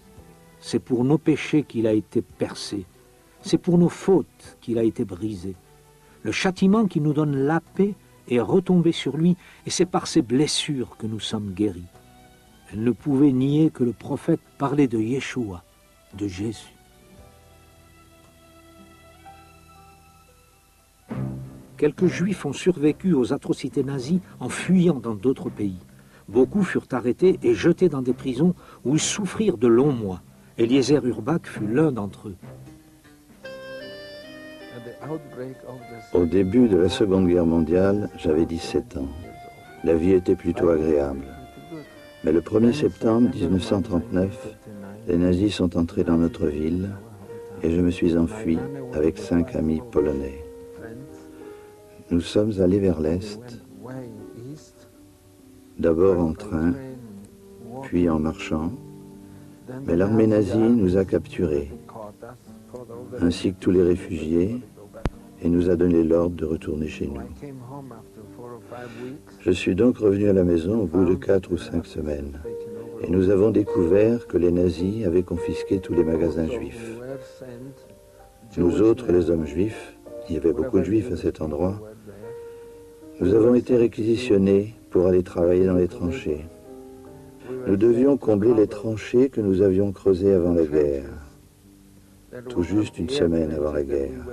C'est pour nos péchés qu'il a été percé. C'est pour nos fautes qu'il a été brisé. Le châtiment qui nous donne la paix est retombé sur lui, et c'est par ses blessures que nous sommes guéris. Elle ne pouvait nier que le prophète parlait de Yeshua, de Jésus. Quelques Juifs ont survécu aux atrocités nazies en fuyant dans d'autres pays. Beaucoup furent arrêtés et jetés dans des prisons où ils souffrirent de longs mois. Eliezer Urbach fut l'un d'entre eux. Au début de la Seconde Guerre mondiale, j'avais 17 ans. La vie était plutôt agréable. Mais le 1er septembre 1939, les nazis sont entrés dans notre ville et je me suis enfui avec 5 amis polonais. Nous sommes allés vers l'Est, d'abord en train, puis en marchant, mais l'armée nazie nous a capturés, ainsi que tous les réfugiés, et nous a donné l'ordre de retourner chez nous. Je suis donc revenu à la maison au bout de 4 ou 5 semaines, et nous avons découvert que les nazis avaient confisqué tous les magasins juifs. Nous autres, les hommes juifs, il y avait beaucoup de juifs à cet endroit, nous avons été réquisitionnés pour aller travailler dans les tranchées. Nous devions combler les tranchées que nous avions creusées avant la guerre, tout juste une semaine avant la guerre,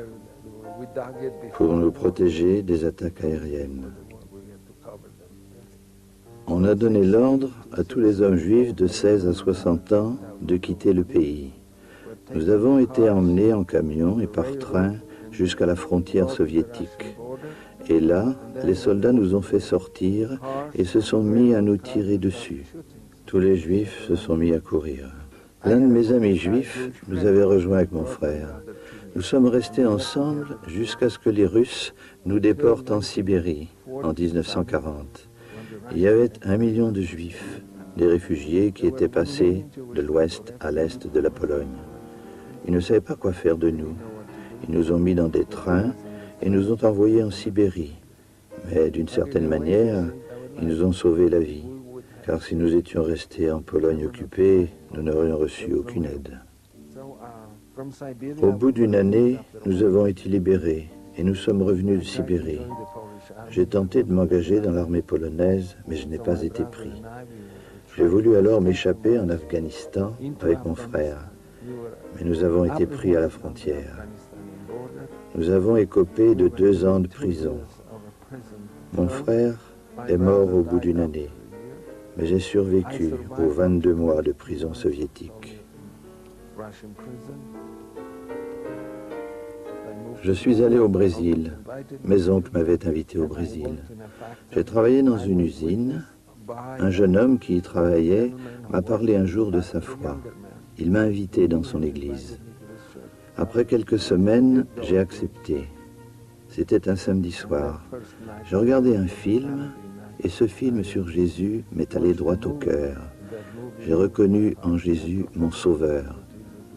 pour nous protéger des attaques aériennes. On a donné l'ordre à tous les hommes juifs de 16 à 60 ans de quitter le pays. Nous avons été emmenés en camion et par train jusqu'à la frontière soviétique. Et là, les soldats nous ont fait sortir et se sont mis à nous tirer dessus. Tous les juifs se sont mis à courir. L'un de mes amis juifs nous avait rejoints avec mon frère. Nous sommes restés ensemble jusqu'à ce que les Russes nous déportent en Sibérie en 1940. Il y avait 1 million de juifs, des réfugiés qui étaient passés de l'ouest à l'est de la Pologne. Ils ne savaient pas quoi faire de nous. Ils nous ont mis dans des trains et nous ont envoyés en Sibérie. Mais d'une certaine manière, ils nous ont sauvé la vie. Car si nous étions restés en Pologne occupée, nous n'aurions reçu aucune aide. Au bout d'une année, nous avons été libérés et nous sommes revenus de Sibérie. J'ai tenté de m'engager dans l'armée polonaise, mais je n'ai pas été pris. J'ai voulu alors m'échapper en Afghanistan avec mon frère, mais nous avons été pris à la frontière. Nous avons écopé de 2 ans de prison. Mon frère est mort au bout d'une année, mais j'ai survécu aux 22 mois de prison soviétique. Je suis allé au Brésil. Mes oncles m'avaient invité au Brésil. J'ai travaillé dans une usine. Un jeune homme qui y travaillait m'a parlé un jour de sa foi. Il m'a invité dans son église. Après quelques semaines, j'ai accepté. C'était un samedi soir. J'ai regardé un film et ce film sur Jésus m'est allé droit au cœur. J'ai reconnu en Jésus mon sauveur.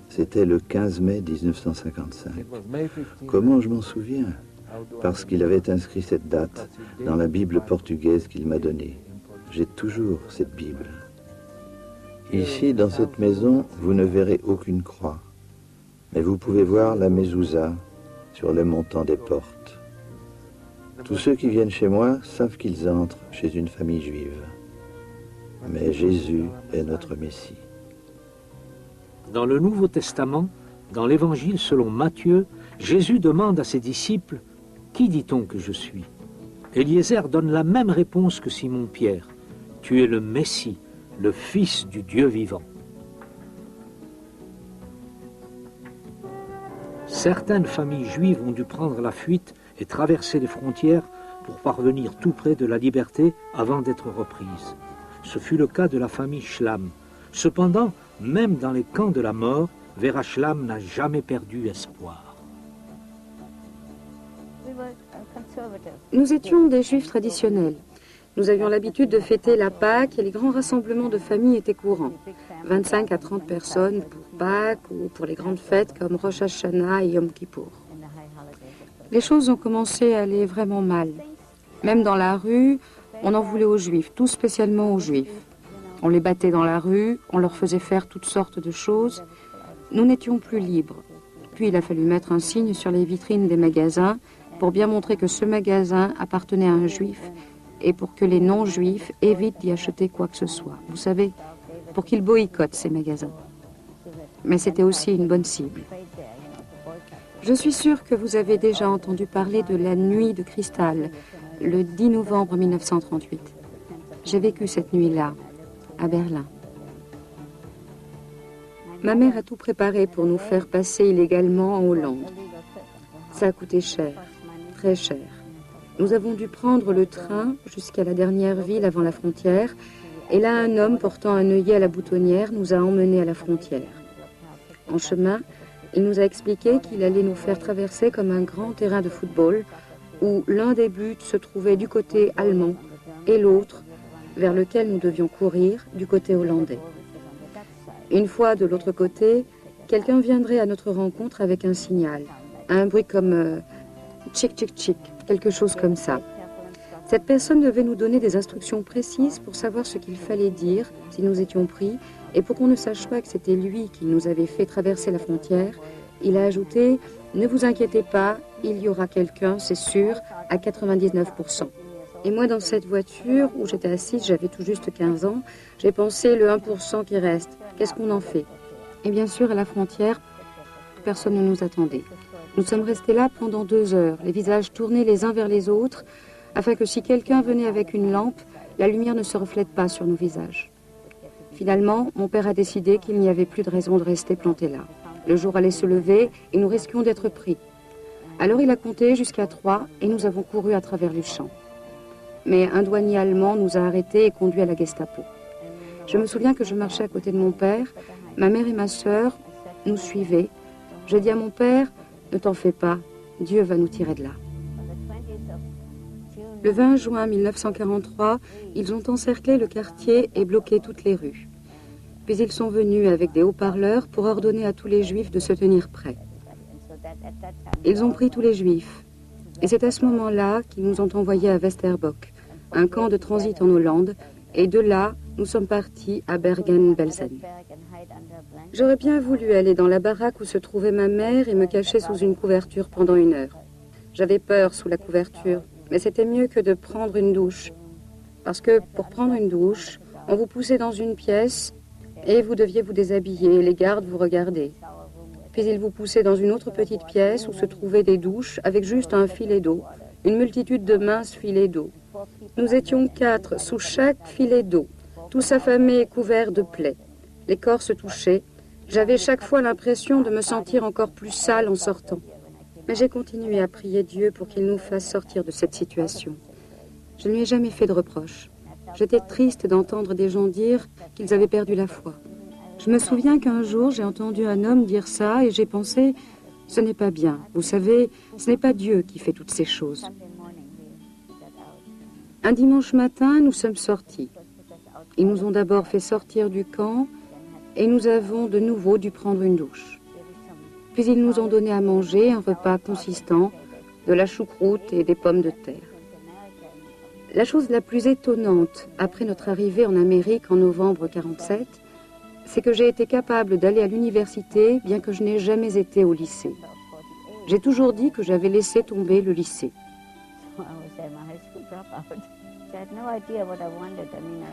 C'était le 15 mai 1955. Comment je m'en souviens? Parce qu'il avait inscrit cette date dans la Bible portugaise qu'il m'a donnée. J'ai toujours cette Bible. Ici, dans cette maison, vous ne verrez aucune croix. Mais vous pouvez voir la mezouza sur le montant des portes. Tous ceux qui viennent chez moi savent qu'ils entrent chez une famille juive. Mais Jésus est notre Messie. Dans le Nouveau Testament, dans l'Évangile selon Matthieu, Jésus demande à ses disciples « Qui dit-on que je suis ?» Eliezer donne la même réponse que Simon-Pierre. « Tu es le Messie, le Fils du Dieu vivant. » Certaines familles juives ont dû prendre la fuite et traverser les frontières pour parvenir tout près de la liberté avant d'être reprises. Ce fut le cas de la famille Schlam. Cependant, même dans les camps de la mort, Vera Schlam n'a jamais perdu espoir. Nous étions des juifs traditionnels. Nous avions l'habitude de fêter la Pâque et les grands rassemblements de famille étaient courants. 25 à 30 personnes pour Pâques ou pour les grandes fêtes comme Rosh Hashanah et Yom Kippour. Les choses ont commencé à aller vraiment mal. Même dans la rue, on en voulait aux juifs, tout spécialement aux juifs. On les battait dans la rue, on leur faisait faire toutes sortes de choses. Nous n'étions plus libres. Puis il a fallu mettre un signe sur les vitrines des magasins pour bien montrer que ce magasin appartenait à un juif et pour que les non-juifs évitent d'y acheter quoi que ce soit. Vous savez, pour qu'ils boycottent ces magasins. Mais c'était aussi une bonne cible. Je suis sûre que vous avez déjà entendu parler de la nuit de cristal, le 10 novembre 1938. J'ai vécu cette nuit-là, à Berlin. Ma mère a tout préparé pour nous faire passer illégalement en Hollande. Ça a coûté cher, très cher. Nous avons dû prendre le train jusqu'à la dernière ville avant la frontière, et là un homme portant un œillet à la boutonnière nous a emmenés à la frontière. En chemin, il nous a expliqué qu'il allait nous faire traverser comme un grand terrain de football, où l'un des buts se trouvait du côté allemand et l'autre, vers lequel nous devions courir, du côté hollandais. Une fois de l'autre côté, quelqu'un viendrait à notre rencontre avec un signal, un bruit comme tchic tchic tchic, quelque chose comme ça. Cette personne devait nous donner des instructions précises pour savoir ce qu'il fallait dire si nous étions pris, et pour qu'on ne sache pas que c'était lui qui nous avait fait traverser la frontière, il a ajouté « Ne vous inquiétez pas, il y aura quelqu'un, c'est sûr, à 99%. » Et moi, dans cette voiture où j'étais assise, j'avais tout juste 15 ans, j'ai pensé le 1% qui reste, qu'est-ce qu'on en fait? Et bien sûr, à la frontière, personne ne nous attendait. Nous sommes restés là pendant 2 heures, les visages tournés les uns vers les autres, afin que si quelqu'un venait avec une lampe, la lumière ne se reflète pas sur nos visages. Finalement, mon père a décidé qu'il n'y avait plus de raison de rester planté là. Le jour allait se lever et nous risquions d'être pris. Alors il a compté jusqu'à 3 et nous avons couru à travers les champs. Mais un douanier allemand nous a arrêtés et conduits à la Gestapo. Je me souviens que je marchais à côté de mon père, ma mère et ma sœur nous suivaient. Je dis à mon père, ne t'en fais pas, Dieu va nous tirer de là. Le 20 juin 1943, ils ont encerclé le quartier et bloqué toutes les rues. Puis ils sont venus avec des haut-parleurs pour ordonner à tous les Juifs de se tenir prêts. Ils ont pris tous les Juifs. Et c'est à ce moment-là qu'ils nous ont envoyés à Westerbock, un camp de transit en Hollande, et de là, nous sommes partis à Bergen-Belsen. J'aurais bien voulu aller dans la baraque où se trouvait ma mère et me cacher sous une couverture pendant 1 heure. J'avais peur sous la couverture, mais c'était mieux que de prendre une douche. Parce que pour prendre une douche, on vous poussait dans une pièce et vous deviez vous déshabiller et les gardes vous regardaient. Puis ils vous poussaient dans une autre petite pièce où se trouvaient des douches avec juste un filet d'eau, une multitude de minces filets d'eau. Nous étions 4 sous chaque filet d'eau, tous affamés et couverts de plaies. Les corps se touchaient. J'avais chaque fois l'impression de me sentir encore plus sale en sortant. Mais j'ai continué à prier Dieu pour qu'il nous fasse sortir de cette situation. Je ne lui ai jamais fait de reproches. J'étais triste d'entendre des gens dire qu'ils avaient perdu la foi. Je me souviens qu'un jour, j'ai entendu un homme dire ça et j'ai pensé, ce n'est pas bien. Vous savez, ce n'est pas Dieu qui fait toutes ces choses. Un dimanche matin, nous sommes sortis. Ils nous ont d'abord fait sortir du camp et nous avons de nouveau dû prendre une douche. Puis ils nous ont donné à manger un repas consistant, de la choucroute et des pommes de terre. La chose la plus étonnante après notre arrivée en Amérique en novembre 1947, c'est que j'ai été capable d'aller à l'université bien que je n'ai jamais été au lycée. J'ai toujours dit que j'avais laissé tomber le lycée.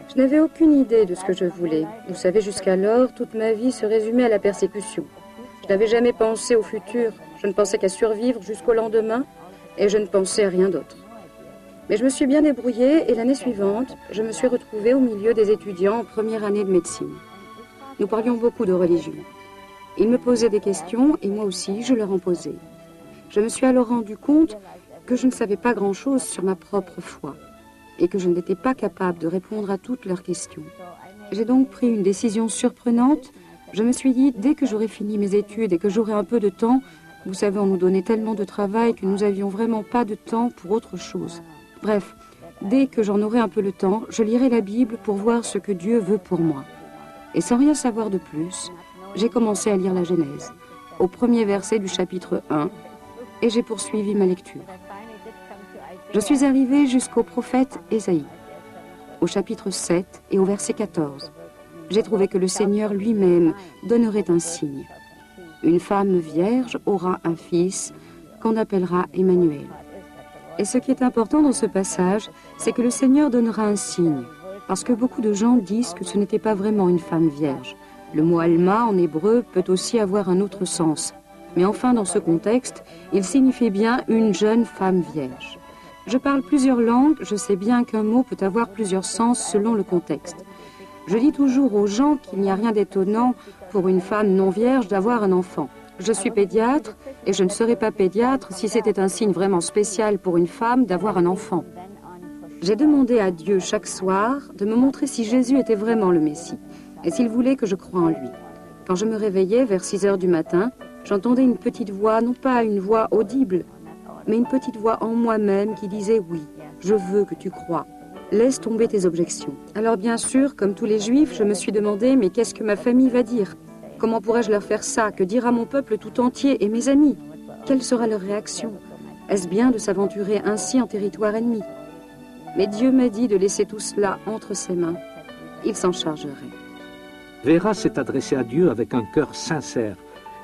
Je n'avais aucune idée de ce que je voulais. Vous savez, jusqu'alors, toute ma vie se résumait à la persécution. Je n'avais jamais pensé au futur. Je ne pensais qu'à survivre jusqu'au lendemain et je ne pensais à rien d'autre. Mais je me suis bien débrouillée et l'année suivante, je me suis retrouvée au milieu des étudiants en première année de médecine. Nous parlions beaucoup de religion. Ils me posaient des questions et moi aussi, je leur en posais. Je me suis alors rendu compte que je ne savais pas grand-chose sur ma propre foi et que je n'étais pas capable de répondre à toutes leurs questions. J'ai donc pris une décision surprenante. Je me suis dit, dès que j'aurai fini mes études et que j'aurai un peu de temps, vous savez, on nous donnait tellement de travail que nous n'avions vraiment pas de temps pour autre chose. Bref, dès que j'en aurai un peu le temps, je lirai la Bible pour voir ce que Dieu veut pour moi. Et sans rien savoir de plus, j'ai commencé à lire la Genèse, au premier verset du chapitre 1, et j'ai poursuivi ma lecture. Je suis arrivée jusqu'au prophète Ésaïe, au chapitre 7 et au verset 14. J'ai trouvé que le Seigneur lui-même donnerait un signe. Une femme vierge aura un fils qu'on appellera Emmanuel. Et ce qui est important dans ce passage, c'est que le Seigneur donnera un signe, parce que beaucoup de gens disent que ce n'était pas vraiment une femme vierge. Le mot Alma en hébreu peut aussi avoir un autre sens. Mais enfin, dans ce contexte, il signifie bien une jeune femme vierge. Je parle plusieurs langues, je sais bien qu'un mot peut avoir plusieurs sens selon le contexte. Je dis toujours aux gens qu'il n'y a rien d'étonnant pour une femme non vierge d'avoir un enfant. Je suis pédiatre et je ne serais pas pédiatre si c'était un signe vraiment spécial pour une femme d'avoir un enfant. J'ai demandé à Dieu chaque soir de me montrer si Jésus était vraiment le Messie et s'il voulait que je croie en lui. Quand je me réveillais vers 6 heures du matin, j'entendais une petite voix, non pas une voix audible, mais une petite voix en moi-même qui disait « Oui, je veux que tu crois. Laisse tomber tes objections. » Alors bien sûr, comme tous les Juifs, je me suis demandé « Mais qu'est-ce que ma famille va dire ? Comment pourrais-je leur faire ça ? Que dira mon peuple tout entier et mes amis ? Quelle sera leur réaction ? Est-ce bien de s'aventurer ainsi en territoire ennemi ? Mais Dieu m'a dit de laisser tout cela entre ses mains. Il s'en chargerait. Vera s'est adressée à Dieu avec un cœur sincère.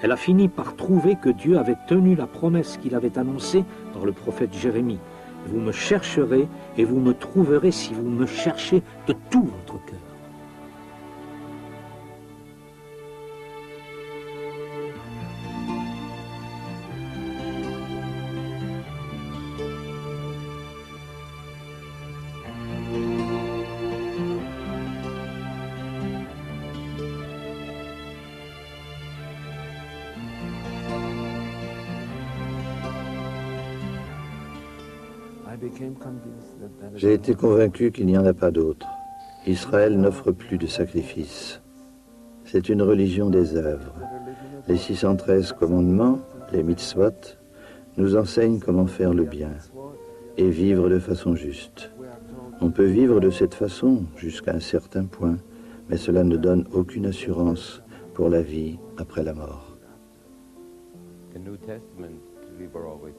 Elle a fini par trouver que Dieu avait tenu la promesse qu'il avait annoncée dans le prophète Jérémie. Vous me chercherez et vous me trouverez si vous me cherchez de tout votre cœur. J'ai été convaincu qu'il n'y en a pas d'autre. Israël n'offre plus de sacrifices. C'est une religion des œuvres. Les 613 commandements, les mitzvot, nous enseignent comment faire le bien et vivre de façon juste. On peut vivre de cette façon jusqu'à un certain point, mais cela ne donne aucune assurance pour la vie après la mort.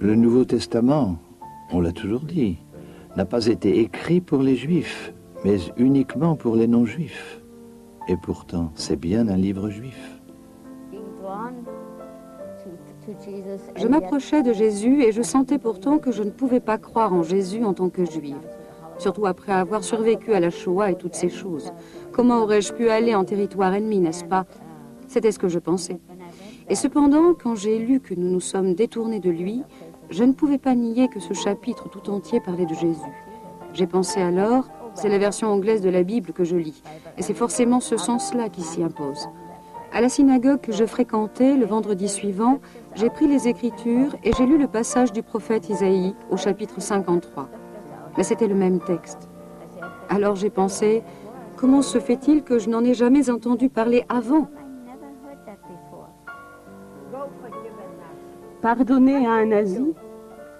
Le Nouveau Testament, on l'a toujours dit, n'a pas été écrit pour les Juifs, mais uniquement pour les non-Juifs. Et pourtant, c'est bien un livre juif. Je m'approchais de Jésus et je sentais pourtant que je ne pouvais pas croire en Jésus en tant que juive. Surtout après avoir survécu à la Shoah et toutes ces choses. Comment aurais-je pu aller en territoire ennemi, n'est-ce pas? C'était ce que je pensais. Et cependant, quand j'ai lu que nous nous sommes détournés de lui, je ne pouvais pas nier que ce chapitre tout entier parlait de Jésus. J'ai pensé alors, c'est la version anglaise de la Bible que je lis, et c'est forcément ce sens-là qui s'y impose. À la synagogue que je fréquentais le vendredi suivant, j'ai pris les Écritures et j'ai lu le passage du prophète Isaïe au chapitre 53. Mais c'était le même texte. Alors j'ai pensé, comment se fait-il que je n'en ai jamais entendu parler avant? Pardonner à un nazi?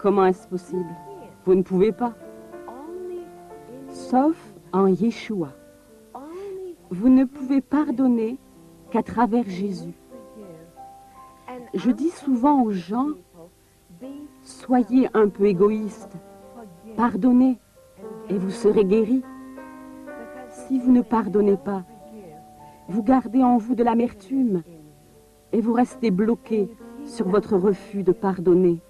Comment est-ce possible? Vous ne pouvez pas. Sauf en Yeshua. Vous ne pouvez pardonner qu'à travers Jésus. Je dis souvent aux gens, soyez un peu égoïstes, pardonnez et vous serez guéris. Si vous ne pardonnez pas, vous gardez en vous de l'amertume et vous restez bloqué sur votre refus de pardonner.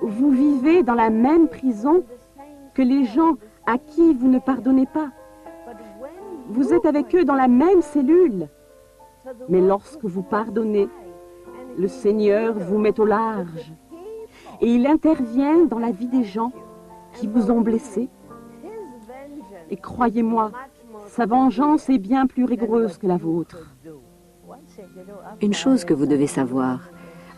Vous vivez dans la même prison que les gens à qui vous ne pardonnez pas. Vous êtes avec eux dans la même cellule. Mais lorsque vous pardonnez, le Seigneur vous met au large. Et il intervient dans la vie des gens qui vous ont blessé. Et croyez-moi, sa vengeance est bien plus rigoureuse que la vôtre. Une chose que vous devez savoir,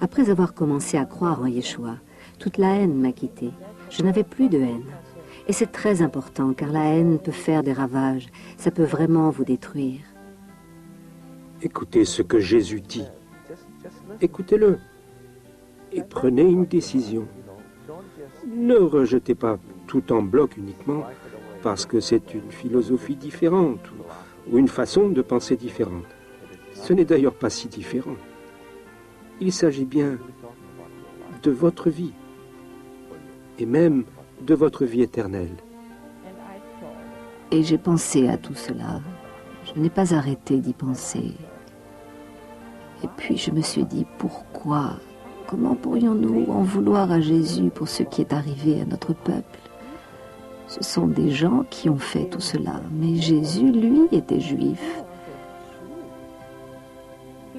après avoir commencé à croire en Yeshua, toute la haine m'a quitté. Je n'avais plus de haine. Et c'est très important, car la haine peut faire des ravages. Ça peut vraiment vous détruire. Écoutez ce que Jésus dit. Écoutez-le. Et prenez une décision. Ne rejetez pas tout en bloc uniquement parce que c'est une philosophie différente ou une façon de penser différente. Ce n'est d'ailleurs pas si différent. Il s'agit bien de votre vie et même de votre vie éternelle. Et j'ai pensé à tout cela. Je n'ai pas arrêté d'y penser. Et puis je me suis dit, pourquoi? Comment pourrions-nous en vouloir à Jésus pour ce qui est arrivé à notre peuple? Ce sont des gens qui ont fait tout cela, mais Jésus, lui, était juif.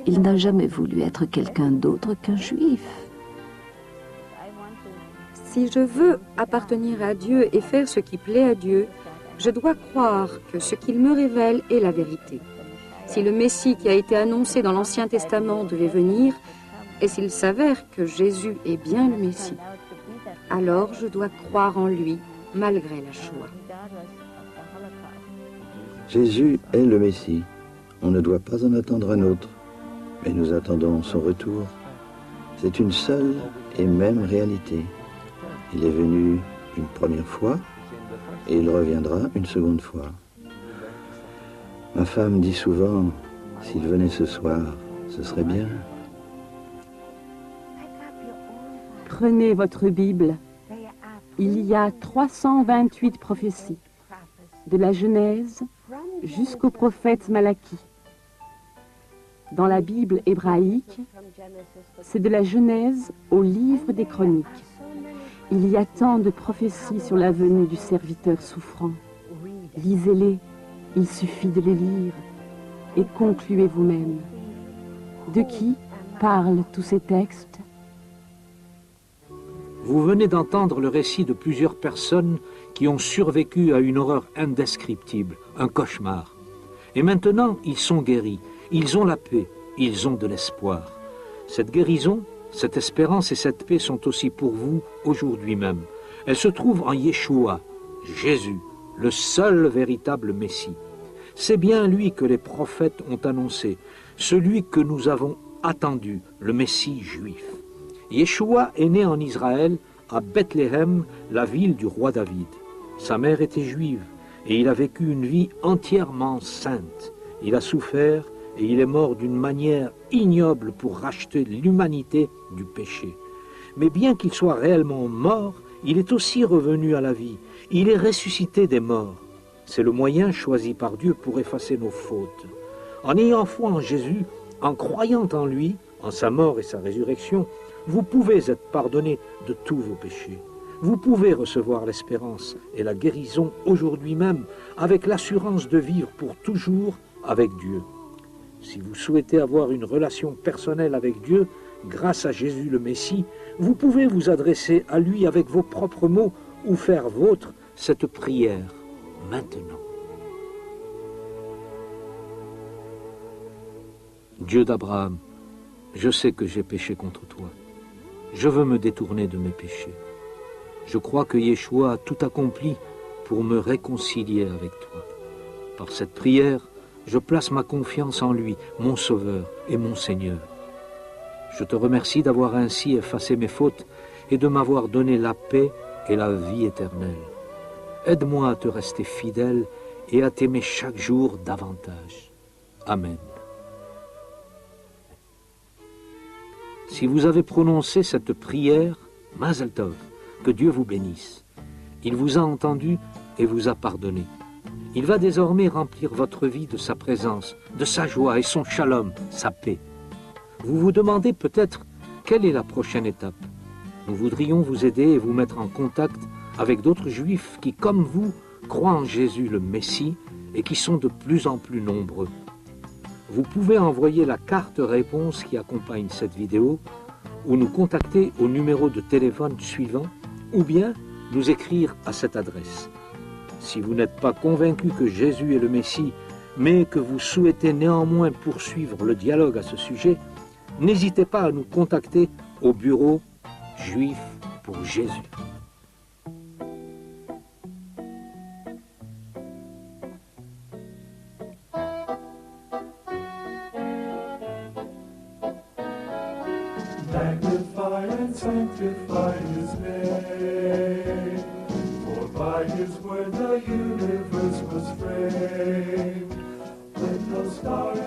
Il n'a jamais voulu être quelqu'un d'autre qu'un juif. Si je veux appartenir à Dieu et faire ce qui plaît à Dieu, je dois croire que ce qu'il me révèle est la vérité. Si le Messie qui a été annoncé dans l'Ancien Testament devait venir, et s'il s'avère que Jésus est bien le Messie, alors je dois croire en lui, malgré la Shoah. Jésus est le Messie. On ne doit pas en attendre un autre, mais nous attendons son retour. C'est une seule et même réalité. Il est venu une première fois et il reviendra une seconde fois. Ma femme dit souvent, s'il venait ce soir, ce serait bien. Prenez votre Bible. Il y a 328 prophéties, de la Genèse jusqu'au prophète Malachie. Dans la Bible hébraïque, c'est de la Genèse au livre des Chroniques. Il y a tant de prophéties sur la venue du serviteur souffrant. Lisez-les, il suffit de les lire et concluez vous-même. De qui parlent tous ces textes? Vous venez d'entendre le récit de plusieurs personnes qui ont survécu à une horreur indescriptible, un cauchemar. Et maintenant, ils sont guéris, ils ont la paix, ils ont de l'espoir. Cette guérison, cette espérance et cette paix sont aussi pour vous aujourd'hui même. Elle se trouve en Yeshua, Jésus, le seul véritable Messie. C'est bien lui que les prophètes ont annoncé, celui que nous avons attendu, le Messie juif. Yeshua est né en Israël, à Bethléem, la ville du roi David. Sa mère était juive et il a vécu une vie entièrement sainte. Il a souffert et il est mort d'une manière ignoble pour racheter l'humanité du péché. Mais bien qu'il soit réellement mort, il est aussi revenu à la vie. Il est ressuscité des morts. C'est le moyen choisi par Dieu pour effacer nos fautes. En ayant foi en Jésus, en croyant en lui, en sa mort et sa résurrection, vous pouvez être pardonné de tous vos péchés. Vous pouvez recevoir l'espérance et la guérison aujourd'hui même, avec l'assurance de vivre pour toujours avec Dieu. Si vous souhaitez avoir une relation personnelle avec Dieu, grâce à Jésus le Messie, vous pouvez vous adresser à lui avec vos propres mots ou faire vôtre cette prière maintenant. Dieu d'Abraham, je sais que j'ai péché contre toi. Je veux me détourner de mes péchés. Je crois que Yeshua a tout accompli pour me réconcilier avec toi. Par cette prière, je place ma confiance en lui, mon Sauveur et mon Seigneur. Je te remercie d'avoir ainsi effacé mes fautes et de m'avoir donné la paix et la vie éternelle. Aide-moi à te rester fidèle et à t'aimer chaque jour davantage. Amen. Si vous avez prononcé cette prière, Mazel Tov, que Dieu vous bénisse. Il vous a entendu et vous a pardonné. Il va désormais remplir votre vie de sa présence, de sa joie et son shalom, sa paix. Vous vous demandez peut-être quelle est la prochaine étape. Nous voudrions vous aider et vous mettre en contact avec d'autres juifs qui, comme vous, croient en Jésus le Messie et qui sont de plus en plus nombreux. Vous pouvez envoyer la carte réponse qui accompagne cette vidéo ou nous contacter au numéro de téléphone suivant ou bien nous écrire à cette adresse. Si vous n'êtes pas convaincu que Jésus est le Messie, mais que vous souhaitez néanmoins poursuivre le dialogue à ce sujet, n'hésitez pas à nous contacter au bureau Juif pour Jésus. Magnify and sanctify his name, for by his word the universe was framed. When the stars